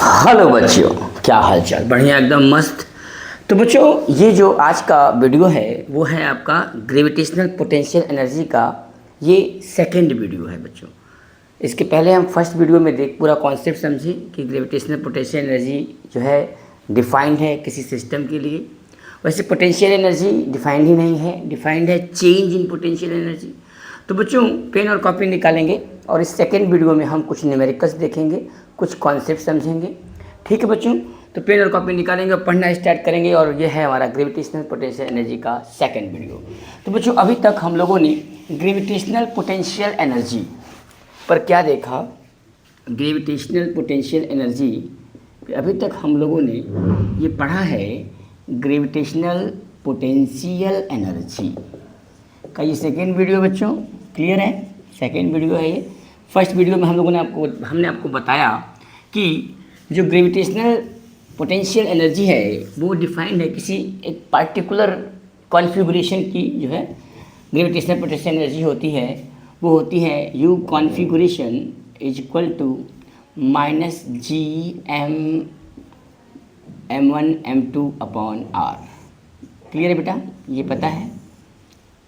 Hello बच्चों, क्या हाल चाल? बढ़िया, एकदम मस्त। तो बच्चों, ये जो आज का वीडियो है वो है आपका ग्रेविटेशनल पोटेंशियल एनर्जी का ये सेकंड वीडियो है बच्चों। इसके पहले हम फर्स्ट वीडियो में पूरा कॉन्सेप्ट समझे कि ग्रेविटेशनल पोटेंशियल एनर्जी जो है डिफाइंड है किसी सिस्टम के लिए। वैसे पोटेंशियल एनर्जी डिफाइंड ही नहीं है, डिफाइंड है चेंज इन पोटेंशियल एनर्जी। तो बच्चों, पेन और कॉपी निकालेंगे और इस सेकेंड वीडियो में हम कुछ न्यूमेरिकल्स देखेंगे, कुछ कॉन्सेप्ट समझेंगे। ठीक है बच्चों, तो पेन और कॉपी निकालेंगे और पढ़ना स्टार्ट करेंगे। और ये है हमारा ग्रेविटेशनल पोटेंशियल एनर्जी का सेकेंड वीडियो। तो बच्चों, अभी तक हम लोगों ने ग्रेविटेशनल पोटेंशियल एनर्जी पर क्या देखा? ग्रेविटेशनल पोटेंशियल एनर्जी अभी तक हम लोगों ने ये पढ़ा है ग्रेविटेशनल पोटेंशियल एनर्जी का ये सेकेंड वीडियो बच्चों। क्लियर है? सेकेंड वीडियो है ये। फर्स्ट वीडियो में हमने आपको बताया कि जो ग्रेविटेशनल पोटेंशियल एनर्जी है वो डिफाइंड है किसी एक पार्टिकुलर कॉन्फ़िगरेशन की। जो है ग्रेविटेशनल पोटेंशियल एनर्जी होती है वो होती है U configuration is equal to minus G m1 m2 upon r। Clear है बेटा? ये पता है,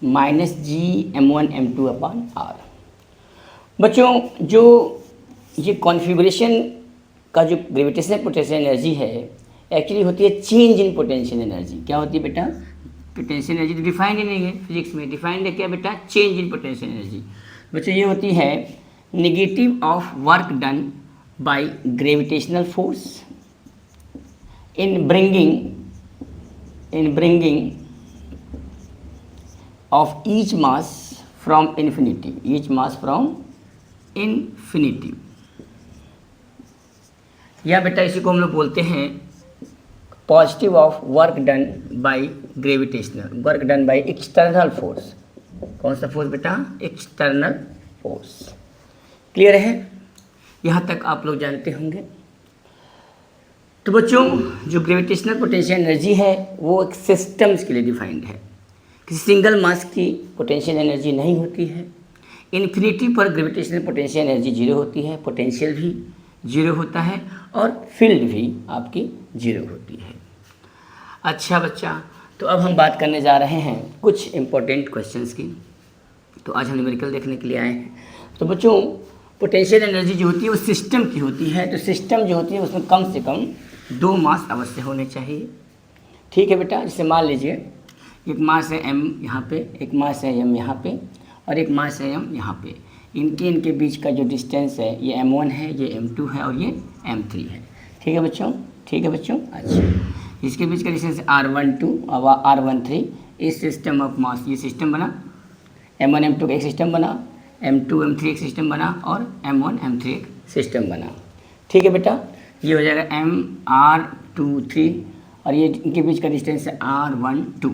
minus G m1 m2 upon r। बच्चों, जो ये कॉन्फ़िगरेशन का जो ग्रेविटेशनल पोटेंशियल एनर्जी है एक्चुअली होती है चेंज इन पोटेंशियल एनर्जी। क्या होती है बेटा? पोटेंशियल एनर्जी तो डिफाइंड ही नहीं है फिजिक्स में। डिफाइंड है क्या बेटा? Change in potential energy. बच्चों, ये होती है negative of work done by gravitational force in bringing of each mass from infinity, each mass from infinity. या बेटा इसी को हम लोग बोलते हैं positive of work done by gravitational, work done by external force. कौन सा फोर्स बेटा? External force. क्लियर है? यहाँ तक आप लोग जानते होंगे। तो बच्चों, जो ग्रेविटेशनल पोटेंशियल एनर्जी है वो एक सिस्टम्स के लिए डिफाइंड है। किसी सिंगल मास की पोटेंशियल एनर्जी नहीं होती है। इन्फिनिटी पर ग्रेविटेशनल पोटेंशियल एनर्जी जीरो होती है, पोटेंशियल भी जीरो होता है और फील्ड भी आपकी जीरो होती है। अच्छा बच्चा, तो अब हम बात करने जा रहे हैं कुछ इम्पोर्टेंट क्वेश्चंस की। तो आज हम न्यूमेरिकल देखने के लिए आए हैं। तो बच्चों, पोटेंशियल एनर्जी जो होती है वो सिस्टम की होती है। तो सिस्टम जो होती है उसमें कम से कम दो मास अवश्य होने चाहिए। ठीक है बेटा? जैसे मान लीजिए एक मास है m यहाँ पे, एक मास है m यहाँ पे और एक मास है m यहाँ पे। इनके बीच का जो डिस्टेंस है ये m1 है, ये m2 है और ये m3 है। ठीक है बच्चों? ठीक है बच्चों। अच्छा, इसके बीच का डिस्टेंस r12 और r13। इस सिस्टम ऑफ मास, ये सिस्टम बना, m1 m2 का एक सिस्टम बना, m2 m3 एक सिस्टम बना और m1 m3 एक सिस्टम बना। ठीक है बेटा? ये हो जाएगा mr23 और ये इनके बीच का डिस्टेंस है r12।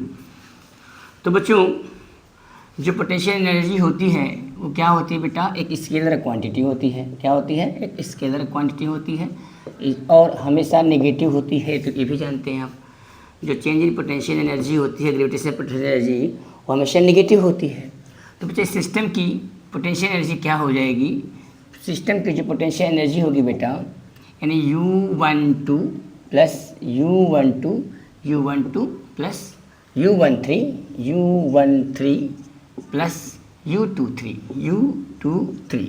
तो बच्चों, जो पोटेंशियल एनर्जी होती है वो क्या होती है बेटा? एक स्केलर क्वांटिटी होती है। क्या होती है? एक स्केलर क्वांटिटी होती है और हमेशा नेगेटिव होती है। तो ये भी जानते हैं आप, जो चेंज इन पोटेंशियल एनर्जी होती है, ग्रेविटेशनल पोटेंशियल एनर्जी, वो हमेशा नेगेटिव होती है। तो बच्चे, सिस्टम की पोटेंशियल एनर्जी क्या हो जाएगी? सिस्टम की जो पोटेंशियल एनर्जी होगी बेटा, यानी U12 plus U12 plus U13 plus U23।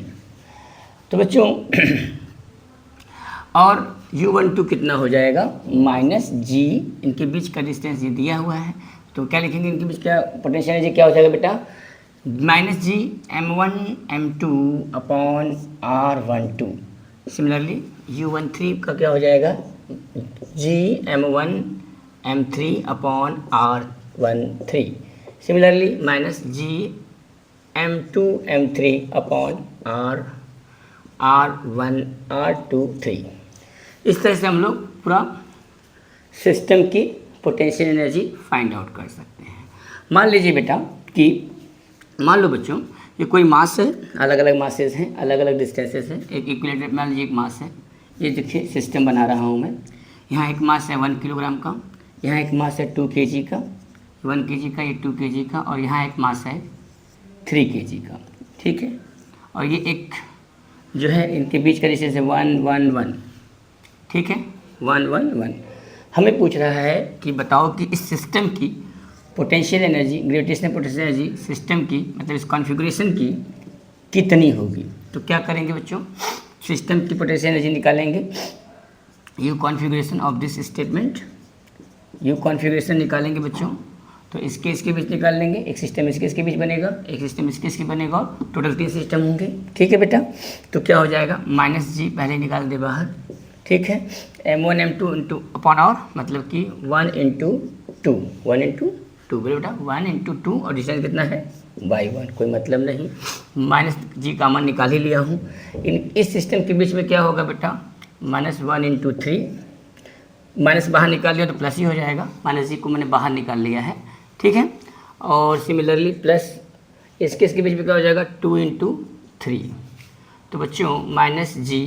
तो बच्चों और U12 कितना हो जाएगा? माइनस जी, इनके बीच का डिस्टेंस ये दिया हुआ है। तो क्या लिखेंगे? इनके बीच का पोटेंशियल एनर्जी क्या हो जाएगा बेटा? Minus G m1 m2 upon r12। Similarly U13 का क्या हो जाएगा? G m1 m3 upon r13। Similarly minus G m2 m3 upon r23। इस तरह से हम लोग पूरा सिस्टम की पोटेंशियल एनर्जी फाइंड आउट कर सकते हैं। मान लीजिए बेटा कि मान लो बच्चों ये कोई मास है, अलग अलग मासेस हैं, अलग अलग डिस्टेंसेस हैं। एक इक्विलेटरल मान लीजिए एक मास है, ये देखिए सिस्टम बना रहा हूँ मैं। यहाँ एक मास है 1 किलोग्राम का, यहाँ एक मास है 2 kg का, 1 kg का, ये 2 kg का और यहाँ एक मास है 3 kg का। ठीक है, और ये एक जो है इनके बीच का डिस्टेंस है 1 1 1। ठीक है, 1 1 1। हमें पूछ रहा है कि बताओ कि इस सिस्टम की potential energy, gravitational potential energy system की, मतलब इस कॉन्फ़िगरेशन की कितनी होगी। तो क्या करेंगे बच्चों, सिस्टम की पोटेंशियल एनर्जी निकालेंगे। You configuration of this statement, you configuration निकालेंगे बच्चों। तो इसके बीच निकाल लेंगे, एक सिस्टम इसके बीच बनेगा, एक सिस्टम इसके बनेगा, और टोटल 3 सिस्टम होंगे। ठीक है बेटा, तो क्या हो जाएगा, -g पहले निकाल दे बाहर। ठीक है, m1 m2 इंटू अपॉन और, मतलब कि 1 इंटू 2, 1 इंटू 2 बोले बेटा, 1 इंटू 2, और डिस्टेंस कितना है y1, कोई मतलब नहीं। -g कॉमन निकाल ही लिया हूँ। इस सिस्टम के बीच में क्या होगा बेटा, -1 इंटू 3, माइनस बाहर निकाल लिया तो प्लस ही हो जाएगा, -g को मैंने बाहर निकाल लिया है। ठीक है, और सिमिलरली प्लस इसके बीच में क्या हो जाएगा, 2 इंटू 3। तो बच्चों -g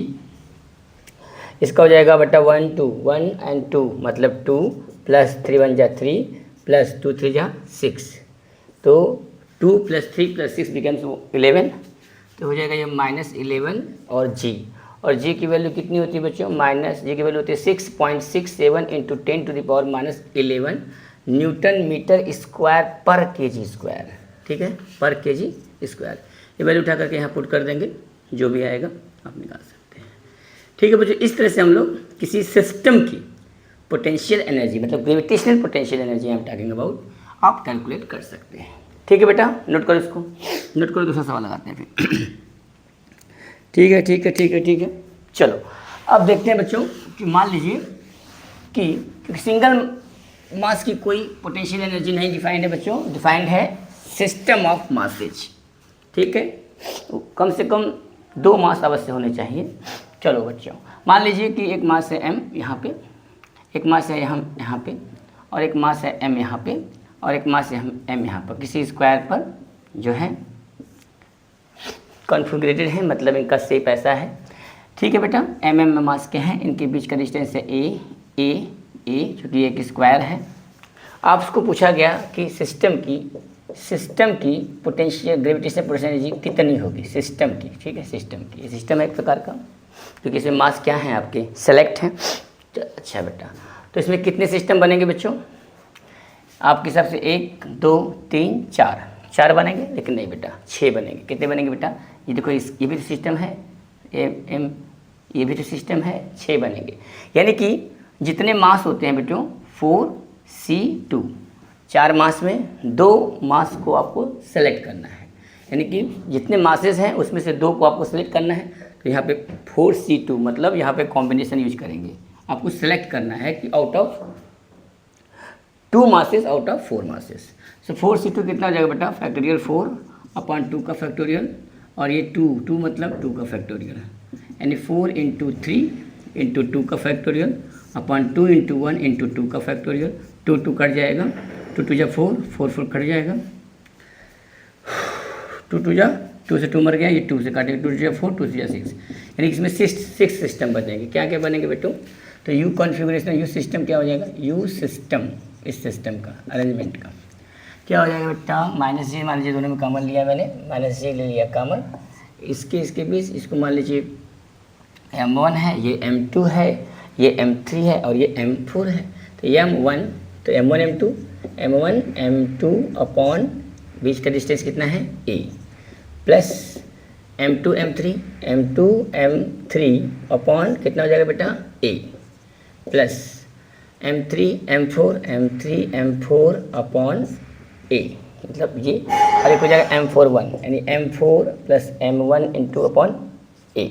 इसका हो जाएगा बेटा 1 2, 1 and 2 मतलब 2, प्लस 3 1 जा 3, प्लस 2 3 जा 6, तो 2 + 3 + 6 बिकम्स 11। तो हो जाएगा ये -11 और g की वैल्यू कितनी होती है बच्चों, -g की वैल्यू होती है 6.67 इंटू 10⁻11 न्यूटन मीटर स्क्वायर पर kg स्क्वायर। ठीक है, पर kg स्क्वायर। ये वैल्यू उठा करके यहाँ पुट कर देंगे, जो भी आएगा आप निकाल सकते हैं। ठीक है बच्चों, इस तरह से हम लोग किसी सिस्टम की पोटेंशियल एनर्जी, मतलब ग्रेविटेशनल पोटेंशियल एनर्जी हम टॉकिंग अबाउट, आप कैलकुलेट कर सकते हैं। ठीक है बेटा, नोट करो इसको, नोट करो, दूसरा सवाल लगाते हैं फिर। ठीक है ठीक है ठीक है ठीक है, चलो अब देखते हैं बच्चों कि मान लीजिए कि सिंगल मास की कोई पोटेंशियल एनर्जी नहीं डिफाइंड है बच्चों, डिफाइंड है सिस्टम ऑफ मासेज। ठीक है, तो कम से कम 2 मास अवश्य होने चाहिए। चलो बच्चों, मान लीजिए कि एक मास है m यहाँ पे, एक मास है यहाँ पे, और एक मास है m यहाँ पे, और एक मास है m यहाँ पर, किसी स्क्वायर पर जो है कॉन्फ़िगरेटेड है, मतलब इनका शेप ऐसा है। ठीक है बेटा, mm में मास के हैं, इनके बीच का डिस्टेंस है a, चूँकि एक स्क्वायर है। आपको पूछा गया कि सिस्टम की पोटेंशियल, ग्रेविटेशनल पोटेंशियल एनर्जी कितनी होगी सिस्टम की। ठीक है, सिस्टम की, ये सिस्टम है एक प्रकार का, क्योंकि इसमें मास क्या है आपके, सेलेक्ट हैं। तो अच्छा बेटा, तो इसमें कितने सिस्टम बनेंगे बच्चों, आपके हिसाब से 1 2 3 4 बनेंगे, लेकिन नहीं बेटा 6 बनेंगे। कितने बनेंगे बेटा, ये देखो, ये भी तो सिस्टम है, ये भी तो सिस्टम है, 6 बनेंगे। यानी कि जितने मास होते हैं बेटों 4c2, 4 मास में 2 मास को आपको सेलेक्ट करना है, यानी कि जितने मासेस हैं उसमें से 2 को आपको सेलेक्ट करना है। तो यहाँ पे 4c2 मतलब यहाँ पे कॉम्बिनेशन यूज करेंगे, आपको सेलेक्ट करना है कि out of 2 masses, out of 4 masses. So 4c2 कितना हो जाएगा बेटा, फैक्टोरियल 4/2 का फैक्टोरियल, और ये 2 मतलब 2 का फैक्टोरियल, यानी 4 इंटू 3 इंटू 2 का फैक्टोरियल अपॉन 2 इंटू 1 इंटू 2 का फैक्टोरियल। 2 कट जाएगा, 2 2 जा 4, 4 कट जाएगा, 2 से 2 मर गया, ये 2 से काटेगा, 2 जा 4, 2 से जा 6, यानी इसमें 6 सिस्टम बनेंगे। क्या क्या बनेंगे बेटों, तो यू कॉन्फ़िगरेशन, यू सिस्टम क्या हो जाएगा, यू सिस्टम, इस सिस्टम का अरेंजमेंट का क्या हो जाएगा बेटा, -g मान लीजिए, दोनों में कॉमन लिया मैंने, -g ले लिया कॉमन, इसके बीच, इसको मान लीजिए m1 है, ये m2 है, ये m3 है, और ये m4 है। तो m1, तो m1 m2 अपॉन बीच का डिस्टेंस कितना है a, plus m2 m3 upon कितना हो जाएगा बेटा a, plus m3 m4 upon a, मतलब ये और एक हो जाएगा m4 यानी m4 plus m1 into upon a।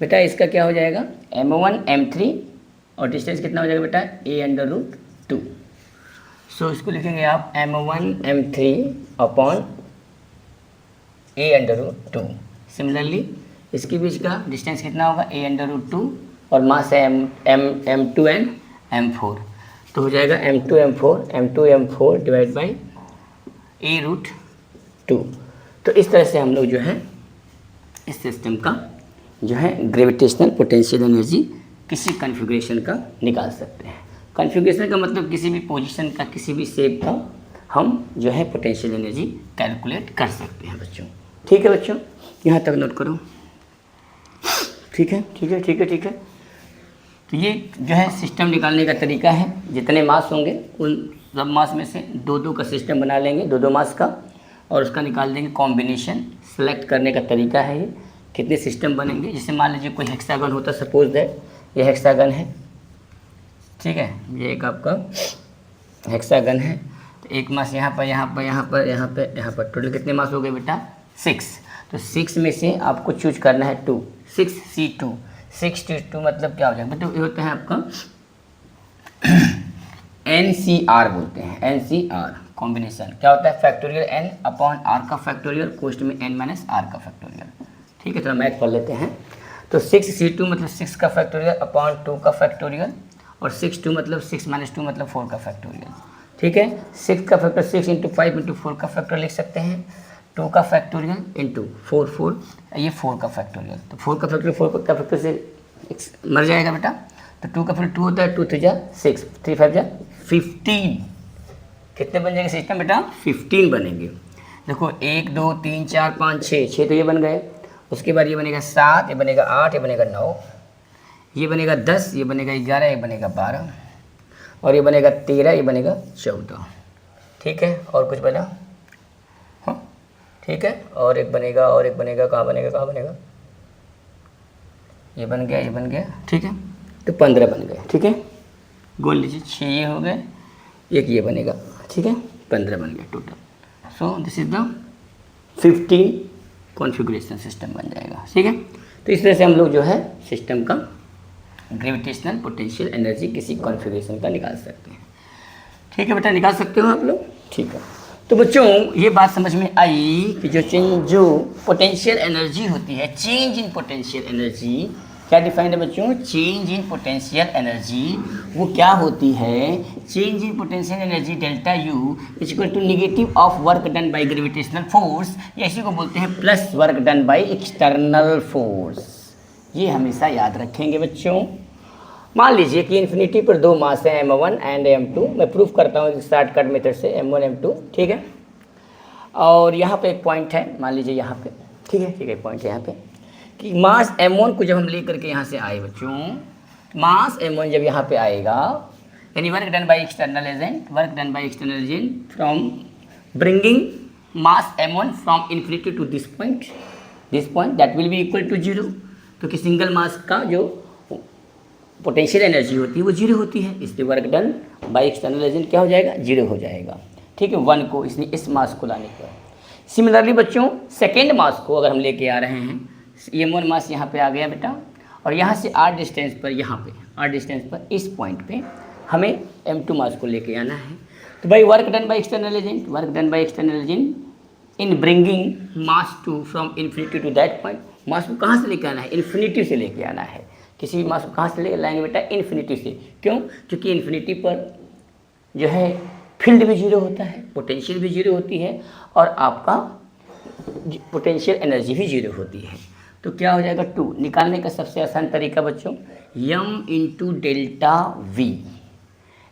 बेटा इसका क्या हो जाएगा, m1 m3 और डिस्टेंस कितना हो जाएगा बेटा a√2। सो इसको लिखेंगे आप m1 m3 upon a√2। Similarly इसके बीच का डिस्टेंस कितना होगा a√2, और मास है m2 एंड m4, तो हो जाएगा m2 m4 divide by a√2। तो इस तरह से हम लोग जो है इस सिस्टम का जो है ग्रेविटेशनल पोटेंशियल एनर्जी किसी कॉन्फ़िगरेशन का निकाल सकते हैं। कॉन्फ़िगरेशन का मतलब किसी भी पोजीशन का, किसी भी शेप का हम जो है पोटेंशियल एनर्जी कैलकुलेट कर सकते हैं बच्चों। ठीक है बच्चों, यहाँ तक नोट करो। ठीक है। तो ये जो है सिस्टम निकालने का तरीका है। जितने मास होंगे उन सब मास में से दो दो का सिस्टम बना लेंगे, दो दो मास का, और उसका निकाल देंगे कॉम्बिनेशन। सेलेक्ट करने का तरीका है ये, कितने सिस्टम बनेंगे। जैसे मान लीजिए कोई हेक्सागन होता, सपोज दैट ये हेक्सागन है, ठीक है, ये एक आपका हेक्सागन है। तो एक मास यहाँ पर, यहाँ पर, यहाँ पर, यहाँ पर, यहाँ पर, टोटल कितने मास हो गए बेटा? 6। तो 6 में से आपको चूज करना है 2, 6C2। 6 मतलब क्या हो जाएगा बेटा? ये होता है आपका NCR बोलते हैं, NCR कॉम्बिनेशन। क्या होता है? फैक्टोरियल n अपॉन r का फैक्टोरियल, कोष्ट में n माइनस r का फैक्टोरियल। ठीक है, थोड़ा मैथ पढ़ लेते हैं। तो 6C2 मतलब 6 का फैक्टोरियल अपॉन 2 का फैक्टोरियल, और 6 मतलब 6 माइनस 2 मतलब 4 का फैक्टोरियल। ठीक है, 6 का फैक्टर 6 इंटू 5 इंटू 4 का फैक्टर लिख सकते हैं, 2 का फैक्टोरियल इंटू 4 ये 4 का फैक्टोरियल। तो 4 का फैक्टोरियल 4 का फैक्टर से मर जाएगा बेटा। तो 2 का फैक्टर 2 होता है, 2 3 जा 6, 3 5 जा 15। कितने बन जाएंगे सिस्टम बेटा? 15 बनेंगे। देखो 1 2 3 4 5 6 तो ये बन गए। उसके बाद ये बनेगा 7, ये बनेगा 8, ये बनेगा 9, ये बनेगा 10, ये बनेगा 11, ये बनेगा 12, और ये बनेगा 13, ये बनेगा 14। ठीक है, और कुछ बना? हाँ ठीक है, और एक बनेगा, और एक बनेगा, कहाँ बनेगा, कहाँ बनेगा? ये बन गया, ये बन गया। ठीक है, तो 15 बन गए। ठीक है, गोल लीजिए, 6 ये हो गए, एक ये बनेगा। ठीक है, 15 बन गया total. So this is the 15 configuration system बन जाएगा। ठीक है, तो इस तरह से हम लोग जो है सिस्टम का ग्रेविटेशनल पोटेंशियल एनर्जी किसी कॉन्फ़िगरेशन का निकाल सकते हैं। ठीक है बेटा, निकाल सकते हो आप लोग। ठीक है, तो बच्चों ये बात समझ में आई कि जो पोटेंशियल एनर्जी होती है, चेंज इन पोटेंशियल एनर्जी, क्या डिफाइंड है बच्चों? चेंज इन पोटेंशियल एनर्जी वो क्या होती है? Change in potential energy delta U is equal to negative of work done by gravitational force, या इसी को बोलते हैं plus work done by external force. ये हमेशा याद रखेंगे बच्चों। मान लीजिए कि इन्फिनिटी पर दो मास हैं m1 एंड m2। मैं प्रूफ करता हूँ शॉर्टकट मेथड से, m1 m2। ठीक है, और यहाँ पे एक पॉइंट है, मान लीजिए यहाँ पे। ठीक है, ठीक है, पॉइंट है यहाँ पे कि मास m1 को जब हम ले करके यहाँ से आए बच्चों, मास m1 जब यहाँ पे आएगा, यानी work done by external agent, work done by external agent from bringing mass m1 from infinity to this point that will be equal to 0। तो कि सिंगल मास का जो पोटेंशियल एनर्जी होती है वो 0 होती है, इसलिए work done by external agent क्या हो जाएगा? 0 हो जाएगा। ठीक है, 1 को इसने इस मास को लाने पर। सिमिलरली बच्चों सेकेंड मास को अगर हम लेके आ रहे हैं, m1 मास यहाँ पे आ गया बेटा, और यहाँ से r डिस्टेंस पर, यहाँ पे r डिस्टेंस पर इस पॉइंट पे हमें m2 मास को लेके आना है। तो भाई work done by external agent, work done by external agent in bringing mass to from infinity to that point. Mass को कहाँ से लेके आना है? इन्फिनिटी से लेके आना है। किसी भी मास को कहाँ से लेके लाएंगे बेटा? इन्फिनिटी से। क्यों? क्योंकि इन्फिनिटी पर जो है फील्ड भी 0 होता है, पोटेंशियल भी 0 होती है, और आपका पोटेंशियल एनर्जी भी 0 होती है। तो क्या हो जाएगा? 2 निकालने का सबसे आसान तरीका बच्चों, m into delta we.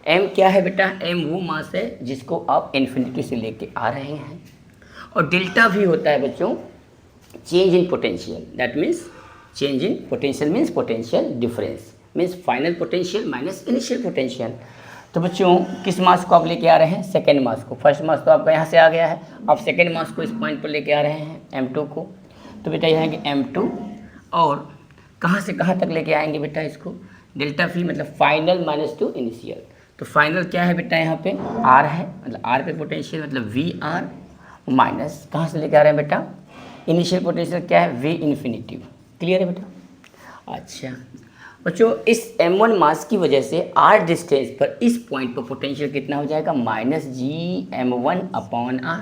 m क्या है बेटा? m वो मास है जिसको आप इन्फिनिटी से लेके आ रहे हैं, और डेल्टा वी होता है बच्चों change in potential. That means change in potential means potential difference, means final potential minus initial potential. तो बच्चों किस मास को आप लेके आ रहे हैं? सेकेंड मास को। फर्स्ट मास तो आपका यहाँ से आ गया है, आप सेकेंड मास को इस पॉइंट पर लेके आ रहे हैं m2 को। तो बेटा यहाँ आएंगे m2, और कहाँ से कहाँ तक लेके आएंगे बेटा इसको? डेल्टा फी मतलब फाइनल माइनस टू इनिशियल। तो फाइनल क्या है बेटा? यहाँ पे r है, मतलब r पे पोटेंशियल मतलब VR, माइनस कहाँ से लेके आ रहे हैं बेटा? इनिशियल पोटेंशियल क्या है? V infinitive. क्लियर है बेटा? अच्छा बच्चों, इस m1 मास की वजह से r डिस्टेंस पर इस पॉइंट पर पोटेंशियल कितना हो जाएगा? Minus gm1 upon r।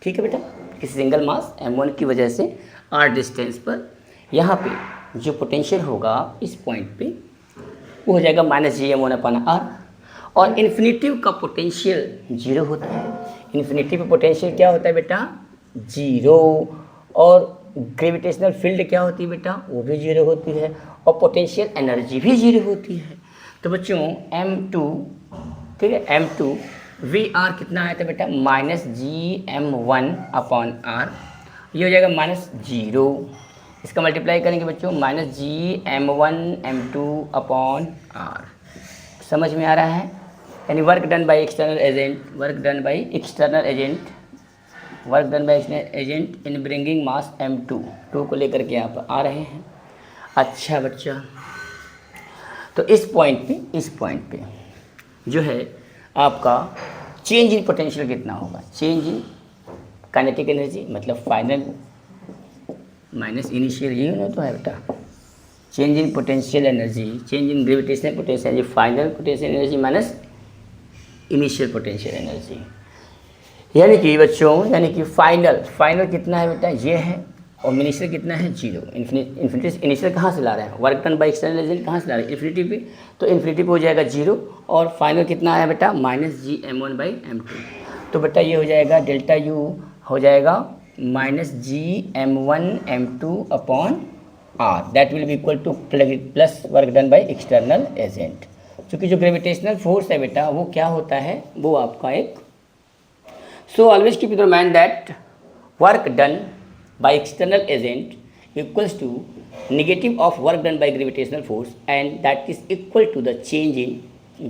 ठीक है बेटा, किसी सिंगल मास m1 की वजह से r डिस्टेंस पर यहाँ पे जो पोटेंशियल होगा इस पॉइंट पे वो हो जाएगा माइनस gm1 अपॉन r। और इन्फिनिटिव का पोटेंशियल 0 होता है। इन्फिनिटिव का पोटेंशियल क्या होता है बेटा? 0। और ग्रेविटेशनल फील्ड क्या होती है बेटा? वो भी 0 होती है, और पोटेंशियल एनर्जी भी 0 होती है। तो बच्चों m2, ठीक है, m2 VR कितना आया था बेटा? Minus gm1 upon r। ये हो जाएगा माइनस 0। इसका मल्टीप्लाई करेंगे बच्चों minus G m1 m2 upon r। समझ में आ रहा है? यानी work done by external agent, work done by external agent in bringing mass m2 2 को लेकर के यहाँ पर आ रहे हैं। अच्छा बच्चा, तो इस पॉइंट पे जो है आपका चेंज इन पोटेंशियल कितना होगा? चेंज इन काइनेटिक एनर्जी मतलब फाइनल माइनस इनिशियल, ये ना तो है बेटा। Change in potential energy, change in gravitational potential energy, final potential energy minus initial potential energy. यानी कि बच्चों, यानी कि फाइनल कितना है बेटा? ये है। और इनिशियल कितना है? 0। इन्फिनिटी इनिशियल कहाँ से ला रहे हैं? Work done by external agent कहाँ से ला रहे हैं? इन्फिनिटी पे। तो इन्फिनिटी पे हो जाएगा 0 और फाइनल कितना आया बेटा? Minus Gm1/m2। तो बेटा ये हो जाएगा डेल्टा U हो जाएगा minus Gm1m2 upon r, that will be equal two plus work done by external agent. क्योंकि जो ग्रेविटेशनल फोर्स है बेटा वो क्या होता है? वो आपका एक so always keep in mind that work done by external agent equals to negative of work done by gravitational force and that is equal to the change in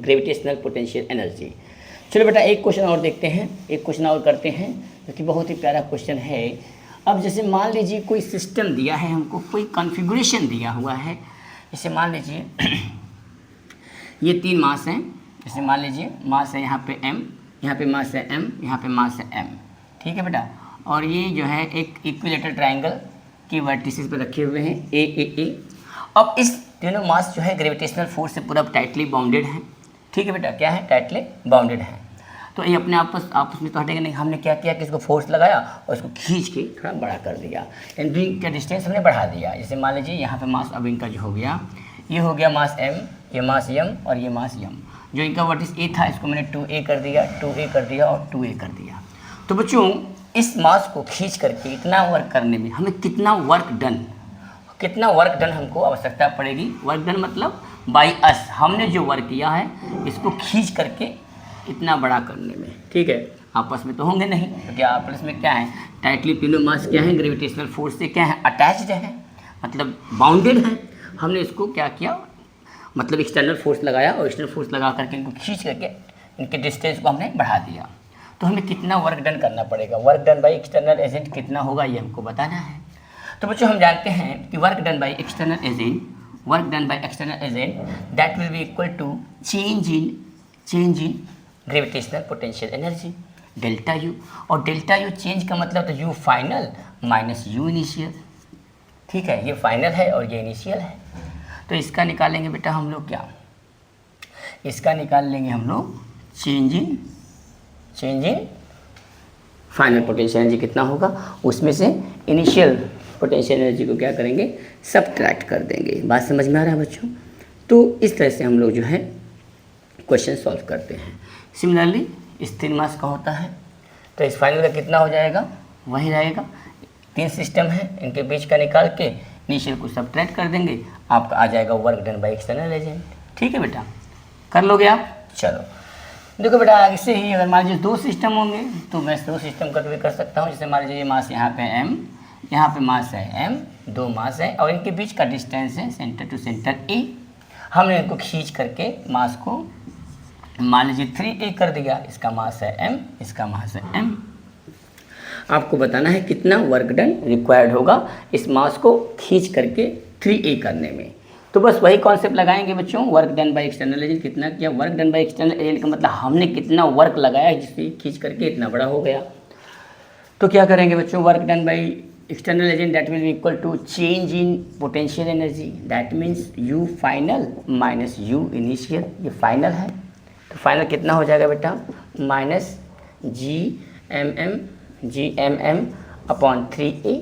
gravitational potential energy। चलो बेटा एक question और देखते हैं, एक question और करते हैं जो कि बहुत ही प्यारा क्वेश्चन है। अब जैसे मान लीजिए कोई सिस्टम दिया है हमको, कोई कॉन्फ़िगरेशन दिया हुआ है। जैसे मान लीजिए ये 3 मास हैं। जैसे मान लीजिए मास है यहाँ पे m, यहाँ पे मास है m, यहाँ पे मास है m, ठीक है बेटा। और ये जो है एक इक्विलेटरल ट्रायंगल की वर्टिसेस पे रखे हुए हैं ए। अब इस तीनों मास जो है ग्रेविटेशनल फोर्स से पूरा टाइटली बाउंडेड है, ठीक है बेटा। क्या है? टाइटली बाउंडेड है। तो ये अपने आपस में तो हटेंगे नहीं। हमने क्या किया कि इसको फोर्स लगाया और इसको खींच के थोड़ा बड़ा कर दिया, इनका का डिस्टेंस हमने बढ़ा दिया। जैसे मान लीजिए यहाँ पे मास अब इनका जो हो गया, ये हो गया मास m, ये मास m और ये मास m। जो इनका वर्टिस a था इसको मैंने 2a कर दिया, 2a कर दिया और 2a कर दिया। तो बच्चों इस मास को खींच करके इतना वर्क करने में हमें कितना वर्क डन हमको आवश्यकता पड़ेगी? वर्क डन मतलब बाई अस, हमने जो वर्क किया है इसको खींच करके इतना बड़ा करने में, ठीक है। आपस में तो होंगे नहीं, क्योंकि आपस में क्या है? टाइटली तीनों मास क्या है? ग्रेविटेशनल फोर्स से क्या है? अटैच्ड है, मतलब बाउंडेड है। हमने इसको क्या किया? मतलब एक्सटर्नल फोर्स लगाया और एक्सटर्नल फोर्स लगा करके इनको खींच करके इनके डिस्टेंस को हमने बढ़ा दिया। तो हमें कितना वर्क डन करना पड़ेगा? Work done by external agent कितना होगा ये हमको बताना है। तो बच्चों हम जानते हैं कि work done by external agent that will be equal to change in gravitational potential energy delta U. और डेल्टा यू चेंज का मतलब तो U final minus U initial, ठीक है। ये फाइनल है और ये इनिशियल है। तो इसका निकालेंगे बेटा हम लोग क्या? इसका निकाल लेंगे हम लोग change in final potential energy कितना होगा, उसमें से इनिशियल पोटेंशियल एनर्जी को क्या करेंगे? सबट्रैक्ट कर देंगे। बात समझ में आ रहा है बच्चों? तो इस तरह से हम लोग जो है क्वेश्चन सॉल्व करते हैं। सिमिलरली इस 3 मास का होता है, तो इस फाइनल का कितना हो जाएगा? वही रहेगा। 3 सिस्टम है, इनके बीच का निकाल के इनिशियल को सबट्रैक्ट कर देंगे, आपका आ जाएगा work done by external agent, ठीक है बेटा। कर लोगे आप? चलो देखो बेटा, ऐसे ही अगर मान लीजिए 2 सिस्टम होंगे तो मैं 2 सिस्टम का भी कर सकता हूँ। जैसे मान लीजिए ये मास यहाँ पे m, यहाँ पे मास है m, 2 मास है और इनके बीच का डिस्टेंस है सेंटर टू सेंटर a। हमने इनको खींच करके मास को मान लीजिए 3a कर दिया। इसका मास है m, इसका मास है m। आपको बताना है कितना वर्क डन रिक्वायर्ड होगा इस मास को खींच करके 3a करने में। तो बस वही कॉन्सेप्ट लगाएंगे बच्चों, work done by external agent कितना किया? Work done by external agent का मतलब हमने कितना वर्क लगाया जिससे खींच करके इतना बड़ा हो गया। तो क्या करेंगे बच्चों? Work done by external agent that will be equal to change in potential energy, that means U final minus U initial. ये फाइनल है तो फाइनल कितना हो जाएगा बेटा? माइनस Gmm अपॉन 3a,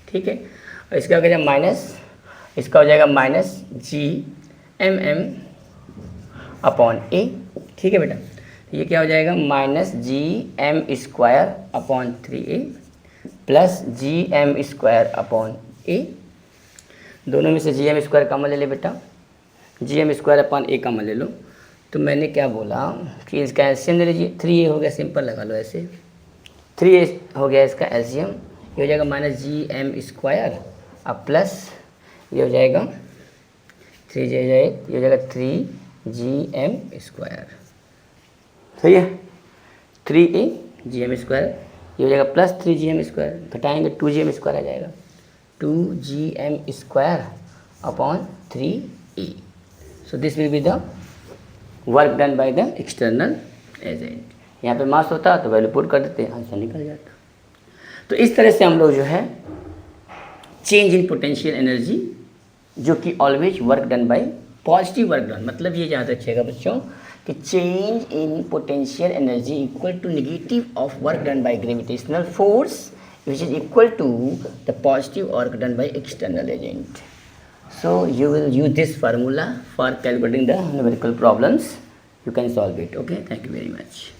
ठीक है। और इसका हो जाएगा माइनस, इसका हो जाएगा माइनस Gmm अपॉन a, ठीक है बेटा। ये क्या हो जाएगा? Minus Gm² upon 3a plus Gm² upon a। दोनों में से Gm² कॉमन ले ले बेटा, Gm² अपॉन a कॉमन ले लो। तो मैंने क्या बोला कि इसका एलसीएम ले लीजिए। 3a हो गया, सिंपल लगा लो ऐसे, 3a हो गया इसका एलसीएम। ये हो जाएगा माइनस Gm² अब प्लस ये हो जाएगा 3 ये हो जाएगा 3gm², सही है, 3gm², ये हो जाएगा प्लस 3gm², घटाएंगे 2gm² आ जाएगा, 2gm² upon 3e. So this will be the work done by the external agent. यहाँ पे मास होता तो वैल्यू पुट कर देते, आंसर निकल जाता. तो इस तरह से हम लोग जो है चेंज इन पोटेंशियल एनर्जी, जो कि always work done by positive work done, मतलब ये याद रखिएगा बच्चों कि change in potential energy equal to negative of work done by gravitational force which is equal to the positive work done by external agent. So you will use this formula for calculating the numerical problems. You can solve it. Okay, thank you very much.